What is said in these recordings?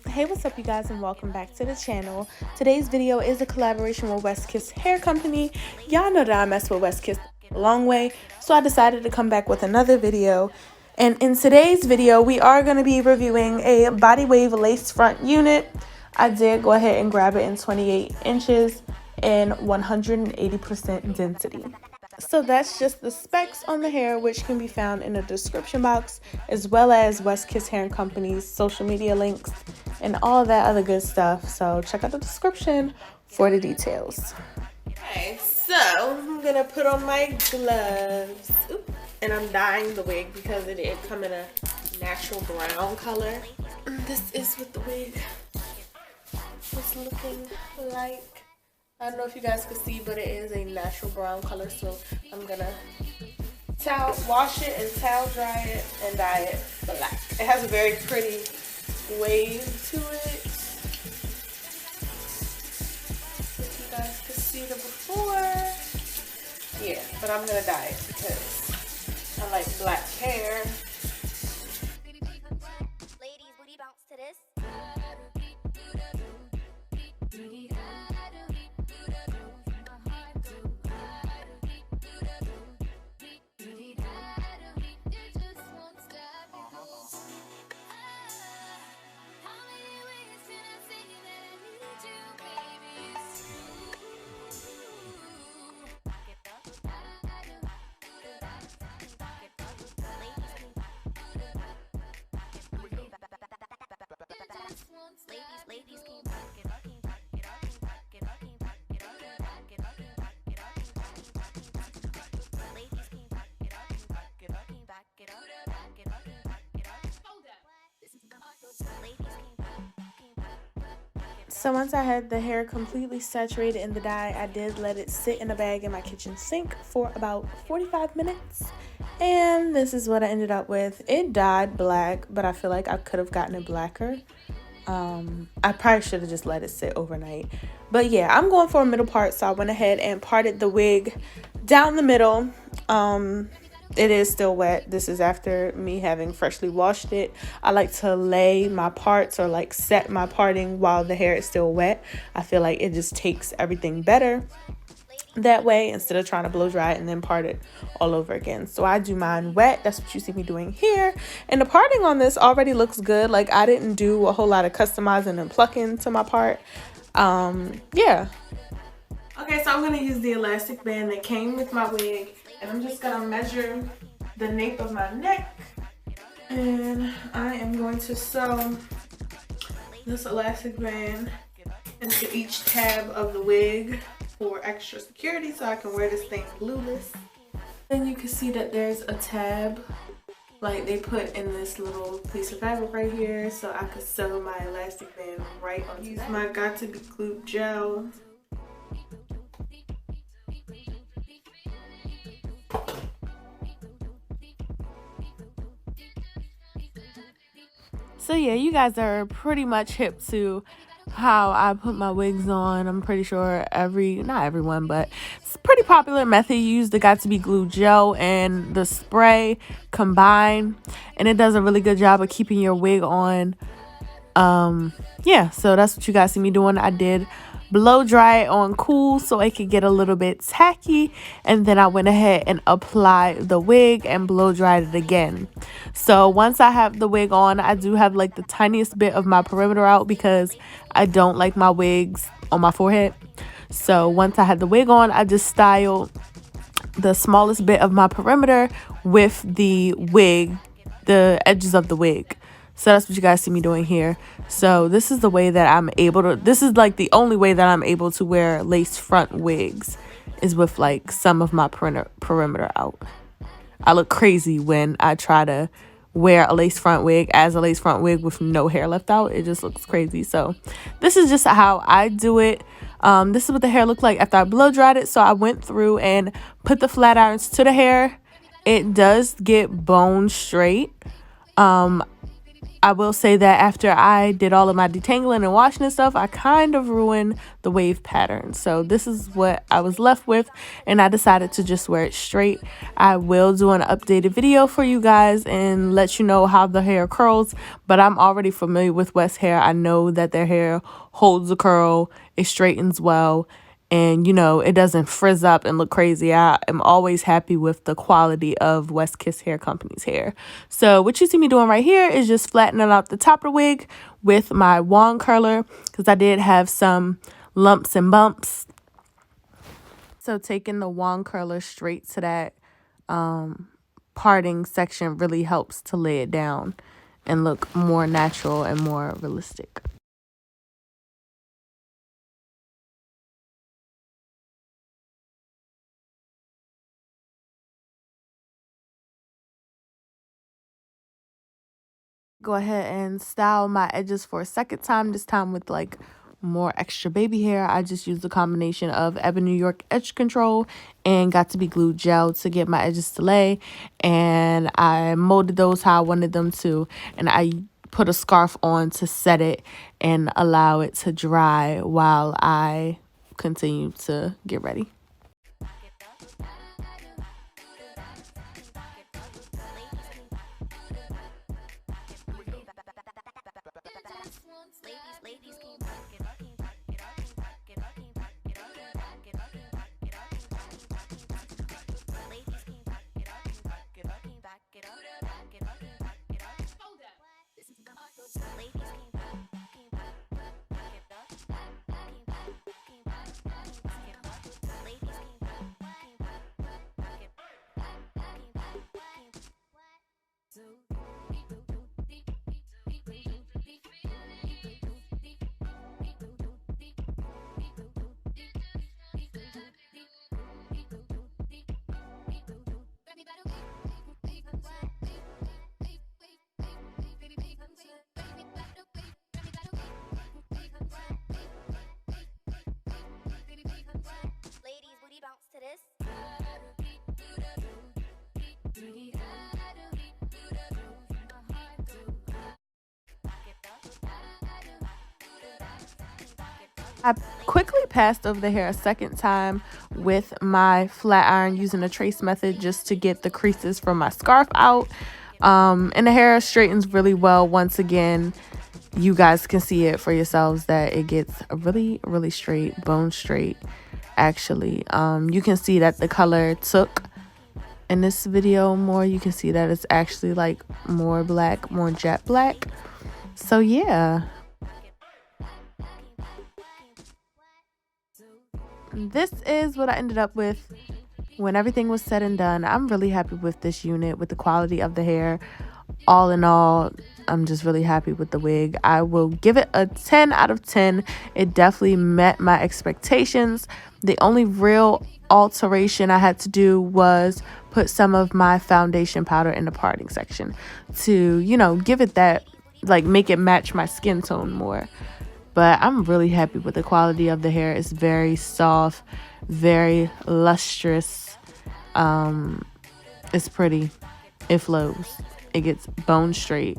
Hey, what's up you guys, and welcome back to the channel. Today's video is a collaboration with West Kiss Hair Company. Y'all know that I mess with West Kiss a long way, so I decided to come back with another video. And in today's video, we are going to be reviewing a body wave lace front unit. I did go ahead and grab it in 28 inches and 180% density. So that's just the specs on the hair, which can be found in the description box, as well as West Kiss Hair Company's social media links and all that other good stuff. So check out the description for the details. Okay, so I'm gonna put on my gloves. Oop, and I'm dyeing the wig because it did come in a natural brown color. This is what the wig is looking like. I don't know if you guys can see, but it is a natural brown color, so I'm gonna wash it and towel dry it and dye it black. It has a very pretty wave to it. If you guys could see the before. Yeah, but I'm gonna dye it because I like black hair. Ladies, booty bounce to this. Ladies, can back it up, can back it up, can back it up, can back it up, can back it up, can back it up, can back it up. Ladies, can back it up, can back it up, can back it up, back it up, can back it up. Hold up. Ladies, can back it up. So once I had the hair completely saturated in the dye, I did let it sit in a bag in my kitchen sink for about 45 minutes. And this is what I ended up with. It dyed black, but I feel like I could have gotten it blacker. I probably should have just let it sit overnight. But yeah, I'm going for a middle part, so I went ahead and parted the wig down the middle. It is still wet. This is after me having freshly washed it. I like to lay my parts or like set my parting while the hair is still wet. I feel like it just takes everything better that way instead of trying to blow dry it and then part it all over again. So I do mine wet. That's what you see me doing here. And the parting on this already looks good. Like, I didn't do a whole lot of customizing and plucking to my part. Yeah. Okay, so I'm gonna use the elastic band that came with my wig, and I'm just gonna measure the nape of my neck, and I am going to sew this elastic band into each tab of the wig for extra security, so I can wear this thing glueless. Then you can see that there's a tab like they put in this little piece of fabric right here, so I could sew my elastic band right onto use my got to be glued gel. So yeah, you guys are pretty much hip to how I put my wigs on. I'm pretty sure not everyone, but it's a pretty popular method. You use the got to be glue gel and the spray combined, and it does a really good job of keeping your wig on. Yeah, so that's what you guys see me doing. I did blow dry it on cool so it could get a little bit tacky, and then I went ahead and applied the wig and blow dried it again. So once I have the wig on, I do have like the tiniest bit of my perimeter out because I don't like my wigs on my forehead. So once I had the wig on, I just styled the smallest bit of my perimeter with the wig, the edges of the wig. So that's what you guys see me doing here. So this is the way that I'm able to, this is like the only way that I'm able to wear lace front wigs, is with like some of my perimeter out. I look crazy when I try to wear a lace front wig as a lace front wig with no hair left out. It just looks crazy. So this is just how I do it. This is what the hair looked like after I blow dried it. So I went through and put the flat irons to the hair. It does get bone straight. I will say that after I did all of my detangling and washing and stuff, I kind of ruined the wave pattern. So this is what I was left with, and I decided to just wear it straight. I will do an updated video for you guys and let you know how the hair curls, but I'm already familiar with West hair. I know that their hair holds a curl, it straightens well, and you know, it doesn't frizz up and look crazy. I am always happy with the quality of West Kiss Hair Company's hair. So what you see me doing right here is just flattening out the top of the wig with my wand curler, because I did have some lumps and bumps. So taking the wand curler straight to that parting section really helps to lay it down and look more natural and more realistic. Go ahead and style my edges for a second time, this time with like more extra baby hair. I just used a combination of Ebony New York edge control and Got to Be Glued gel to get my edges to lay, and I molded those how I wanted them to, and I put a scarf on to set it and allow it to dry while I continue to get ready. Ladies can back it up, can back it up, can back it up, can back it up, can back it up, can back it up. Ladies can back it up, can back it up, can back it up, back it up, can back it up. Hold that. Ladies can back it up, can back it up, can back it up, can back it up. Ladies can back it up, can back it Ladies, booty bounce to this. I quickly passed over the hair a second time with my flat iron using the trace method just to get the creases from my scarf out. And the hair straightens really well. Once again, you guys can see it for yourselves that it gets really straight, bone straight. Actually, you can see that the color took in this video more. You can see that it's actually like more black, more jet black. So yeah, this is what I ended up with when everything was said and done. I'm really happy with this unit, with the quality of the hair. All in all, I'm just really happy with the wig. I will give it a 10 out of 10. It definitely met my expectations. The only real alteration I had to do was put some of my foundation powder in the parting section to, you know, give it that, like, make it match my skin tone more. But I'm really happy with the quality of the hair. It's very soft, very lustrous. It's pretty. It flows. It gets bone straight.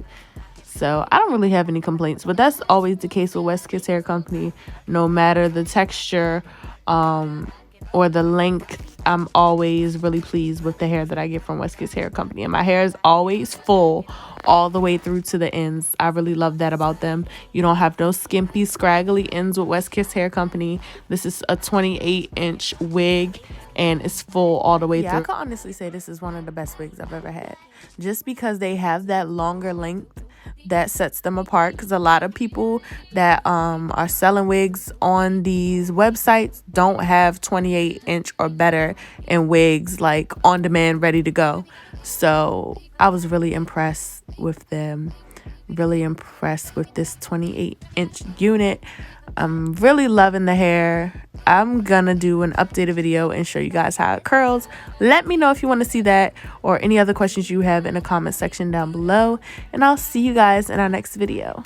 So I don't really have any complaints, but that's always the case with West Kiss Hair Company. No matter the texture or the length, I'm always really pleased with the hair that I get from West Kiss Hair Company. And my hair is always full all the way through to the ends. I really love that about them. You don't have no skimpy, scraggly ends with West Kiss Hair Company. This is a 28-inch wig, and it's full all the way through. I can honestly say this is one of the best wigs I've ever had, just because they have that longer length that sets them apart. Because a lot of people that are selling wigs on these websites don't have 28-inch or better in wigs, like on demand, ready to go. So I was really impressed with them, really impressed with this 28-inch unit. I'm really loving the hair. I'm gonna do an updated video and show you guys how it curls. Let me know if you want to see that or any other questions you have in the comment section down below, and I'll see you guys in our next video.